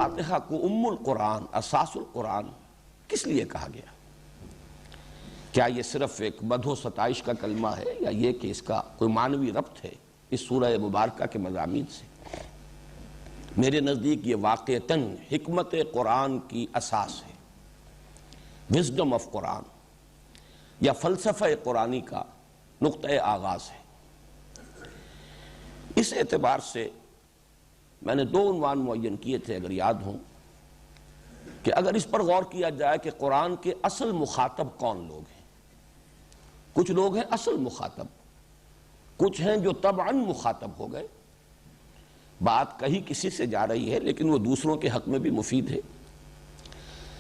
فاتحہ کو ام القرآن، اساس القرآن کس لیے کہا گیا؟ کیا یہ صرف ایک مدح و ستائش کا کلمہ ہے، یا یہ کہ اس کا کوئی معنوی ربط ہے اس سورہ مبارکہ کے مضامین سے؟ میرے نزدیک یہ واقعتاً حکمت قرآن کی اساس ہے، وزڈم آف قرآن یا فلسفہ قرآنی کا نقطۂ آغاز ہے۔ اس اعتبار سے میں نے دو عنوان معین کیے تھے، اگر یاد ہوں، کہ اگر اس پر غور کیا جائے کہ قرآن کے اصل مخاطب کون لوگ ہیں۔ کچھ لوگ ہیں اصل مخاطب، کچھ ہیں جو طبعاً مخاطب ہو گئے، بات کہیں کسی سے جا رہی ہے لیکن وہ دوسروں کے حق میں بھی مفید ہے۔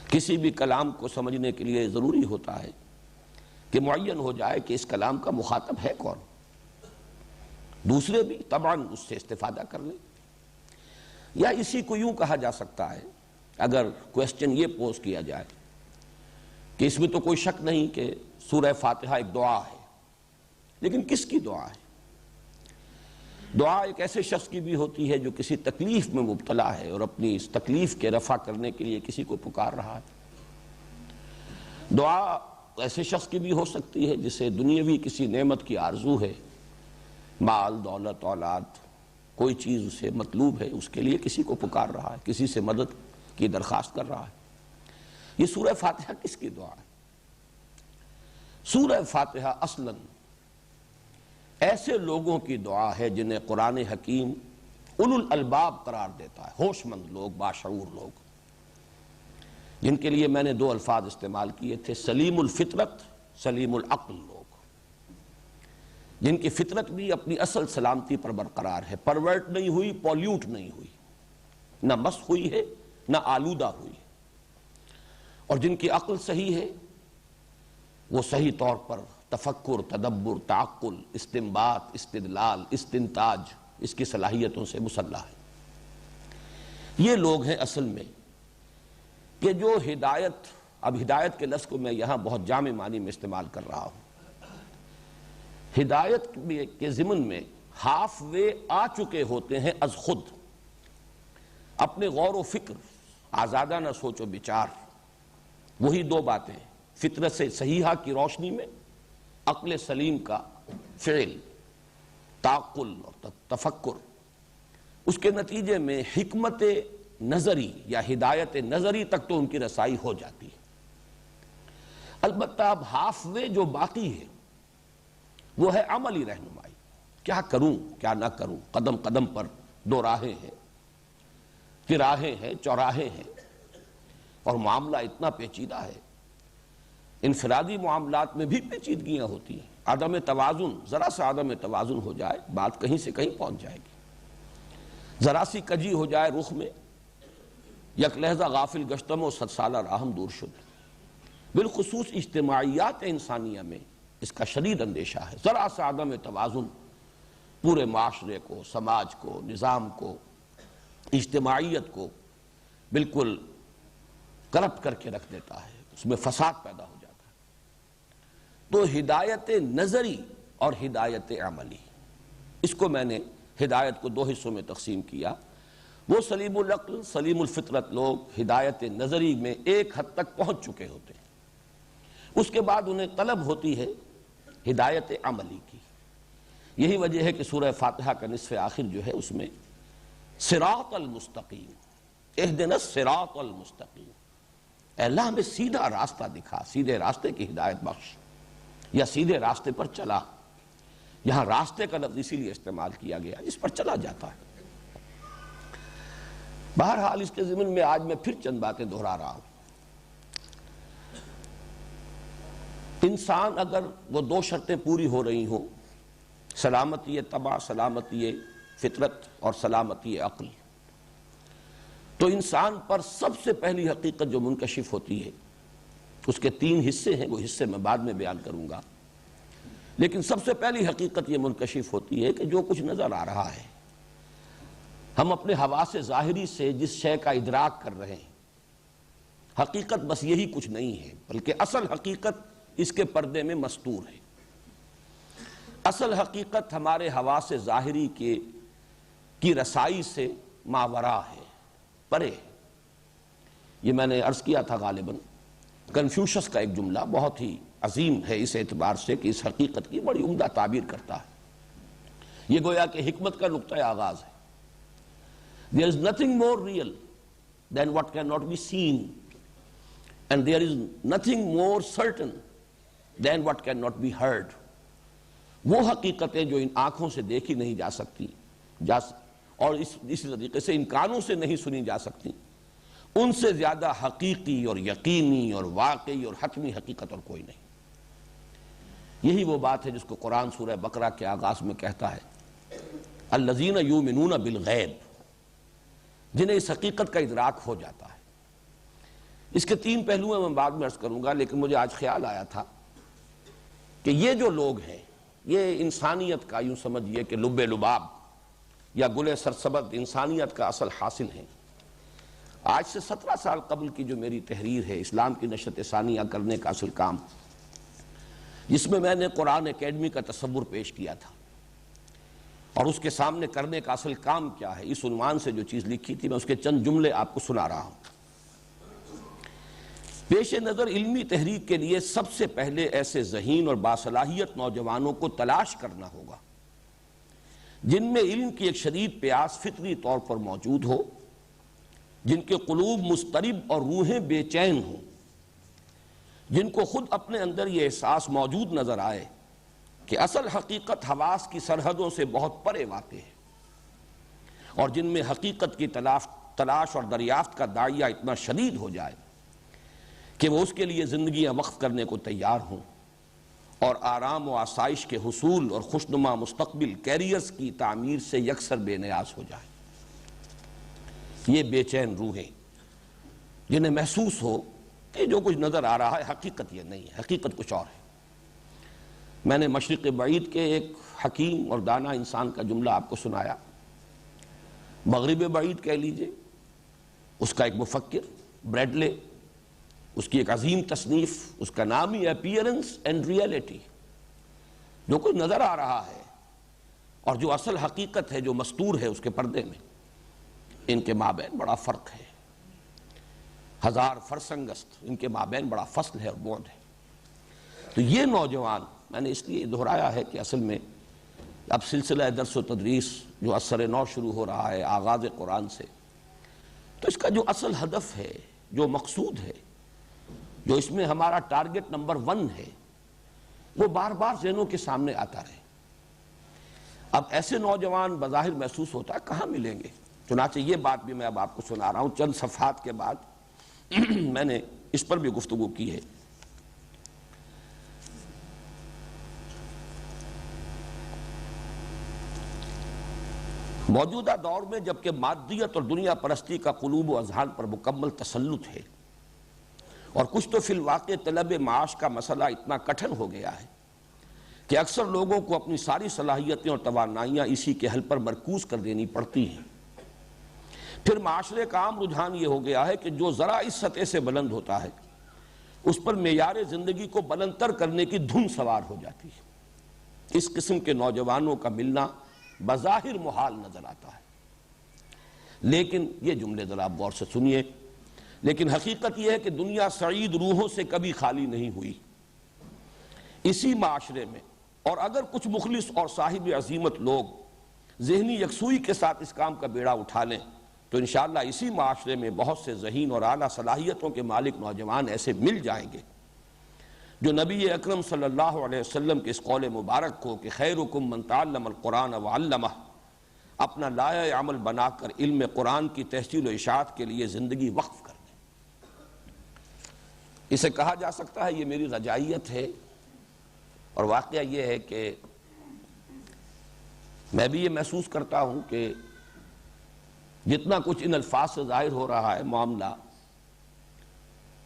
کسی بھی کلام کو سمجھنے کے لیے ضروری ہوتا ہے کہ معین ہو جائے کہ اس کلام کا مخاطب ہے کون، دوسرے بھی طبعاً اس سے استفادہ کر لیں۔ یا اسی کو یوں کہا جا سکتا ہے، اگر کویسچن یہ پوز کیا جائے کہ اس میں تو کوئی شک نہیں کہ سورہ فاتحہ ایک دعا ہے، لیکن کس کی دعا ہے؟ دعا ایک ایسے شخص کی بھی ہوتی ہے جو کسی تکلیف میں مبتلا ہے اور اپنی اس تکلیف کے رفع کرنے کے لیے کسی کو پکار رہا ہے۔ دعا ایسے شخص کی بھی ہو سکتی ہے جسے دنیاوی کسی نعمت کی آرزو ہے، مال، دولت، اولاد، کوئی چیز اسے مطلوب ہے، اس کے لیے کسی کو پکار رہا ہے، کسی سے مدد کی درخواست کر رہا ہے۔ یہ سورہ فاتحہ کس کی دعا ہے؟ سورہ فاتحہ اصلاً ایسے لوگوں کی دعا ہے جنہیں قرآن حکیم اولو الالباب قرار دیتا ہے، ہوش مند لوگ، باشعور لوگ، جن کے لیے میں نے دو الفاظ استعمال کیے تھے، سلیم الفطرت، سلیم العقل لوگ، جن کی فطرت بھی اپنی اصل سلامتی پر برقرار ہے، پرورٹ نہیں ہوئی، پولیوٹ نہیں ہوئی، نہ مس ہوئی ہے نہ آلودہ ہوئی ہے، اور جن کی عقل صحیح ہے، وہ صحیح طور پر تفکر، تدبر، تعقل، استنباط، استدلال، استنتاج، اس کی صلاحیتوں سے مسلح ہے۔ یہ لوگ ہیں اصل میں کہ جو ہدایت، اب ہدایت کے لفظ کو میں یہاں بہت جامع معنی میں استعمال کر رہا ہوں، ہدایت کے ضمن میں ہاف وے آ چکے ہوتے ہیں از خود، اپنے غور و فکر، آزادانہ سوچ و بچار، وہی دو باتیں، فطرت سے صحیحہ کی روشنی میں عقل سلیم کا فعل، تعقل اور تفکر، اس کے نتیجے میں حکمت نظری یا ہدایت نظری تک تو ان کی رسائی ہو جاتی ہے۔ البتہ اب ہاف وے جو باقی ہے وہ ہے عملی رہنمائی، کیا کروں کیا نہ کروں، قدم قدم پر دو راہیں ہیں، تراہیں ہیں، چوراہے ہیں، اور معاملہ اتنا پیچیدہ ہے، انفرادی معاملات میں بھی پیچیدگیاں ہوتی ہیں، عدم توازن، ذرا سا عدم توازن ہو جائے بات کہیں سے کہیں پہنچ جائے گی، ذرا سی کجی ہو جائے رخ میں، یک لحظہ غافل گشتم و 100 سالہ راہم دور شد۔ بالخصوص اجتماعیات انسانیہ میں اس کا شدید اندیشہ ہے، ذرا سا عدم توازن پورے معاشرے کو، سماج کو، نظام کو، اجتماعیت کو بالکل کرپٹ کر کے رکھ دیتا ہے، اس میں فساد پیدا ہو جاتا ہے۔ تو ہدایت نظری اور ہدایت عملی، اس کو میں نے ہدایت کو دو حصوں میں تقسیم کیا۔ وہ سلیم العقل، سلیم الفطرت لوگ ہدایت نظری میں ایک حد تک پہنچ چکے ہوتے ہیں، اس کے بعد انہیں طلب ہوتی ہے ہدایت عملی کی۔ یہی وجہ ہے کہ سورہ فاتحہ کا نصف آخر جو ہے اس میں صراط المستقیم، اہدنا الصراط المستقیم، اے اللہ ہمیں سیدھا راستہ دکھا، سیدھے راستے کی ہدایت بخش، یا سیدھے راستے پر چلا۔ یہاں راستے کا لفظ اسی لیے استعمال کیا گیا، اس پر چلا جاتا ہے۔ بہرحال اس کے ضمن میں آج میں پھر چند باتیں دہرا رہا ہوں۔ انسان اگر وہ دو شرطیں پوری ہو رہی ہوں، سلامتی طبع، سلامتی فطرت اور سلامتی عقل، تو انسان پر سب سے پہلی حقیقت جو منکشف ہوتی ہے، اس کے 3 حصے ہیں، وہ حصے میں بعد میں بیان کروں گا، لیکن سب سے پہلی حقیقت یہ منکشف ہوتی ہے کہ جو کچھ نظر آ رہا ہے، ہم اپنے حواس ظاہری سے جس شے کا ادراک کر رہے ہیں، حقیقت بس یہی کچھ نہیں ہے، بلکہ اصل حقیقت اس کے پردے میں مستور ہے۔ اصل حقیقت ہمارے حواس ظاہری کی رسائی سے ماورا ہے، پرے، یہ میں نے عرض کیا تھا غالباً کنفیوشس کا ایک جملہ بہت ہی عظیم ہے اس اعتبار سے کہ اس حقیقت کی بڑی عمدہ تعبیر کرتا ہے. یہ گویا کہ حکمت کا نقطۂ آغاز ہے. There is nothing more real than what cannot be seen, and there is nothing more certain than what cannot be heard. وہ حقیقتیں جو ان آنکھوں سے دیکھی نہیں جا سکتی اور اسی طریقے سے ان کانوں سے نہیں سنی جا سکتی، ان سے زیادہ حقیقی اور یقینی اور واقعی اور حتمی حقیقت اور کوئی نہیں. یہی وہ بات ہے جس کو قرآن سورہ بقرہ کے آغاز میں کہتا ہے الذین یؤمنون بالغیب، جنہیں اس حقیقت کا ادراک ہو جاتا ہے. اس کے 3 پہلو ہیں، میں بعد میں عرض کروں گا، لیکن مجھے آج خیال آیا تھا کہ یہ جو لوگ ہیں یہ انسانیت کا یوں سمجھیے کہ لب لباب یا گل سرسبد انسانیت کا اصل حاصل ہیں. آج سے 17 سال قبل کی جو میری تحریر ہے اسلام کی نشرت ثانیہ کرنے کا اصل کام، جس میں نے قرآن اکیڈمی کا تصور پیش کیا تھا اور اس کے سامنے کرنے کا اصل کام کیا ہے، اس عنوان سے جو چیز لکھی تھی میں اس کے چند جملے آپ کو سنا رہا ہوں. پیش نظر علمی تحریک کے لیے سب سے پہلے ایسے ذہین اور باصلاحیت نوجوانوں کو تلاش کرنا ہوگا جن میں علم کی ایک شدید پیاس فطری طور پر موجود ہو، جن کے قلوب مضطرب اور روحیں بے چین ہوں، جن کو خود اپنے اندر یہ احساس موجود نظر آئے کہ اصل حقیقت حواس کی سرحدوں سے بہت پرے واقع ہے، اور جن میں حقیقت کی تلاش اور دریافت کا داعیہ اتنا شدید ہو جائے کہ وہ اس کے لیے زندگیاں وقف کرنے کو تیار ہوں اور آرام و آسائش کے حصول اور خوشنما مستقبل کیریئرز کی تعمیر سے یکسر بے نیاز ہو جائیں. یہ بے چین روحیں جنہیں محسوس ہو کہ جو کچھ نظر آ رہا ہے حقیقت یہ نہیں ہے، حقیقت کچھ اور ہے. میں نے مشرق بعید کے ایک حکیم اور دانا انسان کا جملہ آپ کو سنایا، مغرب بعید کہہ لیجئے، اس کا ایک مفکر بریڈلے، اس کی ایک عظیم تصنیف، اس کا نام ہی اپیئرنس اینڈ ریئلٹی. جو کچھ نظر آ رہا ہے اور جو اصل حقیقت ہے جو مستور ہے اس کے پردے میں، ان کے مابین بڑا فرق ہے، 1000 فرسنگست ان کے مابین بڑا فصل ہے اور بعد ہے. تو یہ نوجوان، میں نے اس لیے دہرایا ہے کہ اصل میں اب سلسلہ درس و تدریس جو اثر نو شروع ہو رہا ہے آغاز قرآن سے، تو اس کا جو اصل ہدف ہے، جو مقصود ہے، جو اس میں ہمارا ٹارگٹ نمبر 1 ہے، وہ بار بار ذہنوں کے سامنے آتا رہے. اب ایسے نوجوان بظاہر محسوس ہوتا ہے کہاں ملیں گے؟ چنانچہ یہ بات بھی میں اب آپ کو سنا رہا ہوں چند صفحات کے بعد. میں نے اس پر بھی گفتگو کی ہے. موجودہ دور میں جبکہ مادیت اور دنیا پرستی کا قلوب و اذہان پر مکمل تسلط ہے اور کچھ تو فی الواقع طلب معاش کا مسئلہ اتنا کٹھن ہو گیا ہے کہ اکثر لوگوں کو اپنی ساری صلاحیتیں اور توانائیاں اسی کے حل پر مرکوز کر دینی پڑتی ہیں، پھر معاشرے کا عام رجحان یہ ہو گیا ہے کہ جو ذرا اس سطح سے بلند ہوتا ہے اس پر معیار زندگی کو بلندتر کرنے کی دھن سوار ہو جاتی ہے. اس قسم کے نوجوانوں کا ملنا بظاہر محال نظر آتا ہے، لیکن یہ جملے ذرا آپ غور سے سنیے. لیکن حقیقت یہ ہے کہ دنیا سعید روحوں سے کبھی خالی نہیں ہوئی. اسی معاشرے میں اور اگر کچھ مخلص اور صاحب عزیمت لوگ ذہنی یکسوئی کے ساتھ اس کام کا بیڑا اٹھا لیں تو انشاءاللہ اسی معاشرے میں بہت سے ذہین اور اعلیٰ صلاحیتوں کے مالک نوجوان ایسے مل جائیں گے جو نبی اکرم صلی اللہ علیہ وسلم کے اس قول مبارک کو کہ خیرکم من تعلم القرآن وعلمہ اپنا لائحہ عمل بنا کر علم قرآن کی تحصیل و اشاعت کے لیے زندگی وقف کر دیں. اسے کہا جا سکتا ہے یہ میری رجائیت ہے، اور واقعہ یہ ہے کہ میں بھی یہ محسوس کرتا ہوں کہ جتنا کچھ ان الفاظ سے ظاہر ہو رہا ہے معاملہ،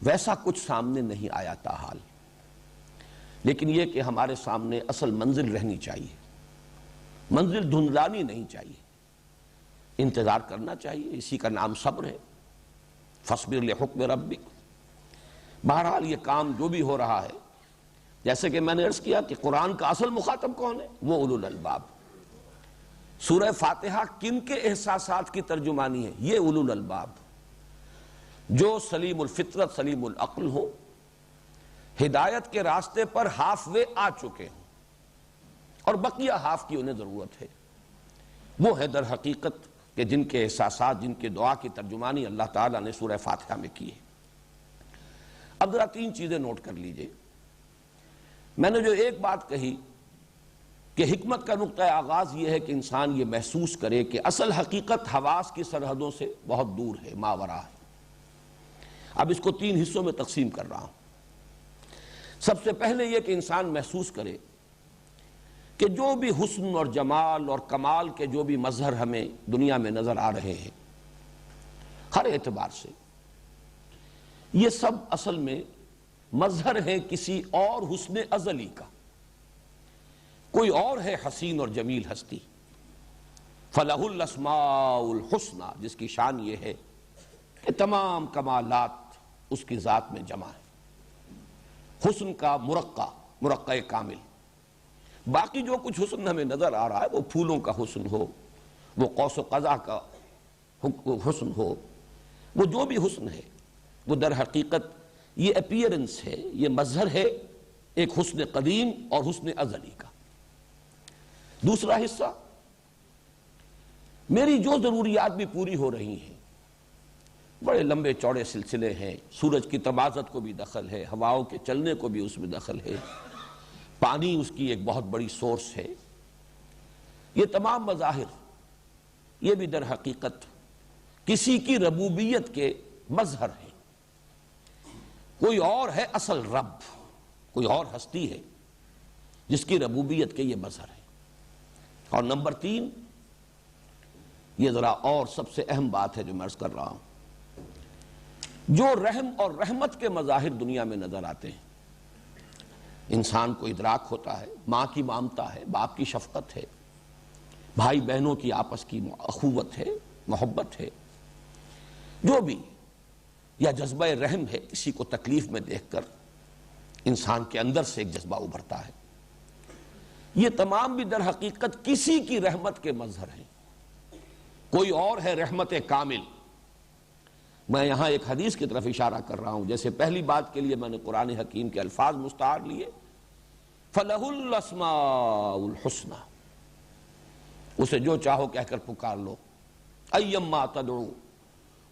ویسا کچھ سامنے نہیں آیا تاحال. لیکن یہ کہ ہمارے سامنے اصل منزل رہنی چاہیے، منزل دھندلانی نہیں چاہیے، انتظار کرنا چاہیے. اسی کا نام صبر ہے. فاصبر لحکم ربک. بہرحال یہ کام جو بھی ہو رہا ہے، جیسے کہ میں نے عرض کیا کہ قرآن کا اصل مخاطب کون ہے؟ وہ اولو الالباب. سورہ فاتحہ کن کے احساسات کی ترجمانی ہے؟ یہ اولو الالباب. جو سلیم الفطرت سلیم العقل ہو، ہدایت کے راستے پر ہاف وے آ چکے ہوں اور بقیہ ہاف کی انہیں ضرورت ہے، وہ ہے در حقیقت کہ جن کے احساسات، جن کے دعا کی ترجمانی اللہ تعالیٰ نے سورہ فاتحہ میں کی ہے۔ اب ذرا 3 چیزیں نوٹ کر لیجئے۔ میں نے جو ایک بات کہی کہ حکمت کا نقطہ آغاز یہ ہے کہ انسان یہ محسوس کرے کہ اصل حقیقت حواس کی سرحدوں سے بہت دور ہے، ماوراء ہے۔ اب اس کو 3 حصوں میں تقسیم کر رہا ہوں۔ سب سے پہلے یہ کہ انسان محسوس کرے کہ جو بھی حسن اور جمال اور کمال کے جو بھی مظہر ہمیں دنیا میں نظر آ رہے ہیں ہر اعتبار سے، یہ سب اصل میں مظہر ہیں کسی اور حسن ازلی کا۔ کوئی اور ہے حسین اور جمیل ہستی، فَلَهُ الْأَسْمَاءُ الْحُسْنَى، جس کی شان یہ ہے کہ تمام کمالات اس کی ذات میں جمع ہے، حسن کا مرقع کامل۔ باقی جو کچھ حسن ہمیں نظر آ رہا ہے، وہ پھولوں کا حسن ہو، وہ قوس و قزح کا حسن ہو، وہ جو بھی حسن ہے، وہ در حقیقت یہ اپیرنس ہے، یہ مظہر ہے ایک حسن قدیم اور حسن ازلی کا۔ دوسرا حصہ، میری جو ضروریات بھی پوری ہو رہی ہیں، بڑے لمبے چوڑے سلسلے ہیں، سورج کی تمازت کو بھی دخل ہے، ہواؤں کے چلنے کو بھی اس میں دخل ہے، پانی اس کی ایک بہت بڑی سورس ہے، یہ تمام مظاہر یہ بھی در حقیقت کسی کی ربوبیت کے مظہر ہیں۔ کوئی اور ہے اصل رب، کوئی اور ہستی ہے جس کی ربوبیت کے یہ مظہر ہے۔ اور نمبر 3، یہ ذرا اور سب سے اہم بات ہے جو میں عرض کر رہا ہوں، جو رحم اور رحمت کے مظاہر دنیا میں نظر آتے ہیں، انسان کو ادراک ہوتا ہے، ماں کی ممتا ہے، باپ کی شفقت ہے، بھائی بہنوں کی آپس کی اخوت ہے، محبت ہے، جو بھی، یا جذبہ رحم ہے، کسی کو تکلیف میں دیکھ کر انسان کے اندر سے ایک جذبہ ابھرتا ہے، یہ تمام بھی در حقیقت کسی کی رحمت کے مظہر ہیں۔ کوئی اور ہے رحمت کامل۔ میں یہاں ایک حدیث کی طرف اشارہ کر رہا ہوں، جیسے پہلی بات کے لیے میں نے قرآن حکیم کے الفاظ مستعار لیے، فَلَهُ الْأَسْمَاءُ الْحُسْنَى، اسے جو چاہو کہہ کر پکار لو، اَيَّمَّا تَدْعُو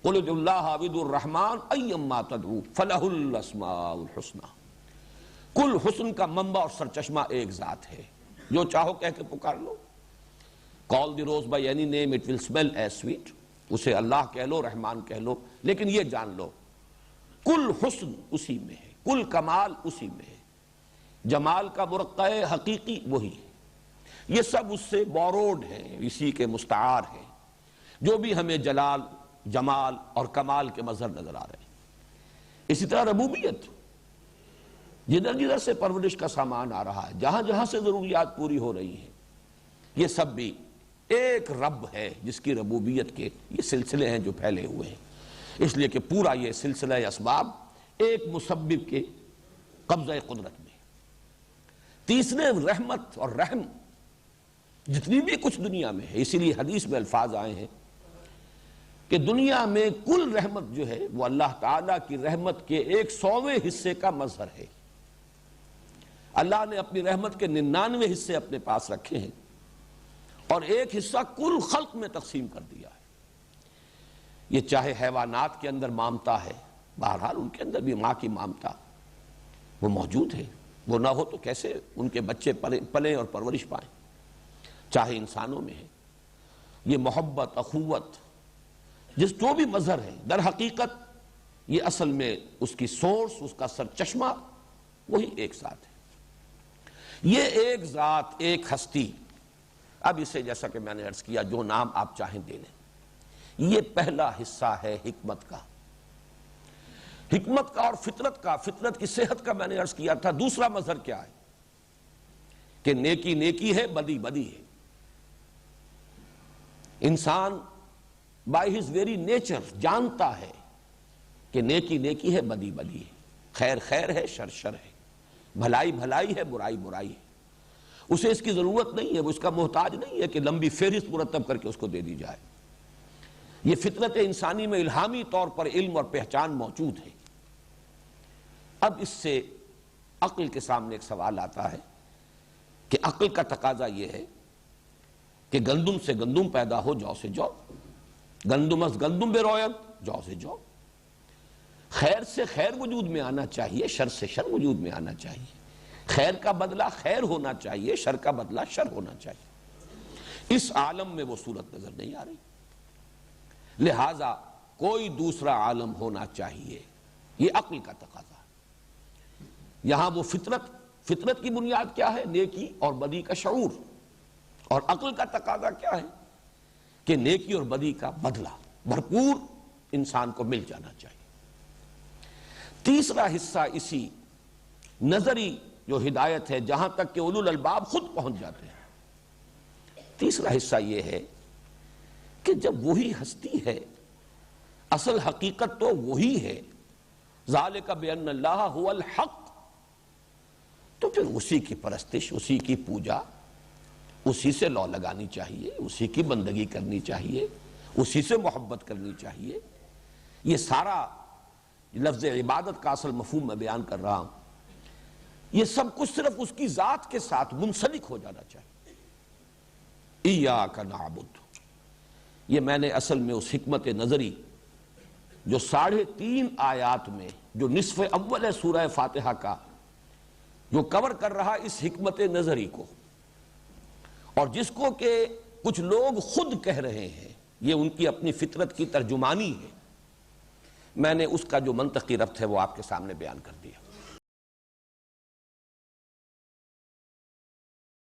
قُلِ ادْعُوا اللَّهَ أَوِ ادْعُوا الرَّحْمَٰنَ أَيَّمَّا تَدْعُو فَلَهُ الْأَسْمَاءُ الْحُسْنَى۔ کل حسن کا منبع اور سرچشمہ ایک ذات ہے، جو چاہو کہہ کے پکار لو۔ Call the rose by any name, it will smell as sweet۔ اسے اللہ کہہ لو، رحمان کہہ لو، لیکن یہ جان لو کل حسن اسی میں ہے، کل کمال اسی میں ہے، جمال کا مرقع حقیقی وہی ہے، یہ سب اس سے بوروڈ ہیں، اسی کے مستعار ہیں، جو بھی ہمیں جلال، جمال اور کمال کے مظہر نظر آ رہے ہیں۔ اسی طرح ربوبیت، جدھر جدھر سے پرورش کا سامان آ رہا ہے، جہاں جہاں سے ضروریات پوری ہو رہی ہیں، یہ سب بھی ایک رب ہے جس کی ربوبیت کے یہ سلسلے ہیں جو پھیلے ہوئے ہیں، اس لیے کہ پورا یہ سلسلہ اسباب ایک مسبب کے قبضہ قدرت میں۔ تیسرے، رحمت اور رحم جتنی بھی کچھ دنیا میں ہے، اسی لیے حدیث میں الفاظ آئے ہیں کہ دنیا میں کل رحمت جو ہے وہ اللہ تعالیٰ کی رحمت کے 100ویں حصے کا مظہر ہے۔ اللہ نے اپنی رحمت کے 99 حصے اپنے پاس رکھے ہیں اور ایک حصہ کل خلق میں تقسیم کر دیا ہے۔ یہ چاہے حیوانات کے اندر مامتا ہے، بہرحال ان کے اندر بھی ماں کی مامتا وہ موجود ہے، وہ نہ ہو تو کیسے ان کے بچے پلیں اور پرورش پائیں، چاہے انسانوں میں ہے یہ محبت، اخوت، جو بھی مظہر ہے، در حقیقت یہ اصل میں اس کی سورس، اس کا سرچشمہ وہی ایک ذات ہے۔ یہ ایک ذات، ایک ہستی، اب اسے جیسا کہ میں نے عرض کیا جو نام آپ چاہیں دے لیں، یہ پہلا حصہ ہے حکمت کا، حکمت کا اور فطرت کا، فطرت کی صحت کا میں نے عرض کیا تھا۔ دوسرا مظہر کیا ہے کہ نیکی نیکی ہے، بدی بدی ہے۔ انسان بائی ہز ویری نیچر جانتا ہے کہ نیکی نیکی ہے، بدی بدی ہے، خیر خیر ہے، شر شر ہے، بھلائی بھلائی ہے، برائی برائی ہے۔ اسے اس کی ضرورت نہیں ہے، وہ اس کا محتاج نہیں ہے کہ لمبی فہرست مرتب کر کے اس کو دے دی جائے۔ یہ فطرت انسانی میں الہامی طور پر علم اور پہچان موجود ہے۔ اب اس سے عقل کے سامنے ایک سوال آتا ہے کہ عقل کا تقاضا یہ ہے کہ گندم سے گندم پیدا ہو، جو سے جو، گندم از گندم بروید، جو سے جو، خیر سے خیر وجود میں آنا چاہیے، شر سے شر وجود میں آنا چاہیے، خیر کا بدلہ خیر ہونا چاہیے، شر کا بدلہ شر ہونا چاہیے۔ اس عالم میں وہ صورت نظر نہیں آ رہی، لہذا کوئی دوسرا عالم ہونا چاہیے، یہ عقل کا تقاضا ہے۔ یہاں وہ فطرت کی بنیاد کیا ہے؟ نیکی اور بدی کا شعور، اور عقل کا تقاضا کیا ہے؟ کہ نیکی اور بدی کا بدلہ بھرپور انسان کو مل جانا چاہیے۔ تیسرا حصہ اسی نظری جو ہدایت ہے، جہاں تک کہ اولو الالباب خود پہنچ جاتے ہیں، تیسرا حصہ یہ ہے کہ جب وہی ہستی ہے، اصل حقیقت تو وہی ہے، ذالک بان اللہ هو الحق، تو پھر اسی کی پرستش، اسی کی پوجا، اسی سے لو لگانی چاہیے، اسی کی بندگی کرنی چاہیے، اسی سے محبت کرنی چاہیے۔ یہ سارا لفظ عبادت کا اصل مفہوم میں بیان کر رہا ہوں، یہ سب کچھ صرف اس کی ذات کے ساتھ منسلک ہو جانا چاہیے۔ ایاک نعبد، یہ میں نے اصل میں اس حکمت نظری جو 3.5 آیات میں، جو نصف اول ہے سورہ فاتحہ کا، جو کور کر رہا اس حکمت نظری کو، اور جس کو کہ کچھ لوگ خود کہہ رہے ہیں یہ ان کی اپنی فطرت کی ترجمانی ہے، میں نے اس کا جو منطقی ربط ہے وہ آپ کے سامنے بیان کر دیا۔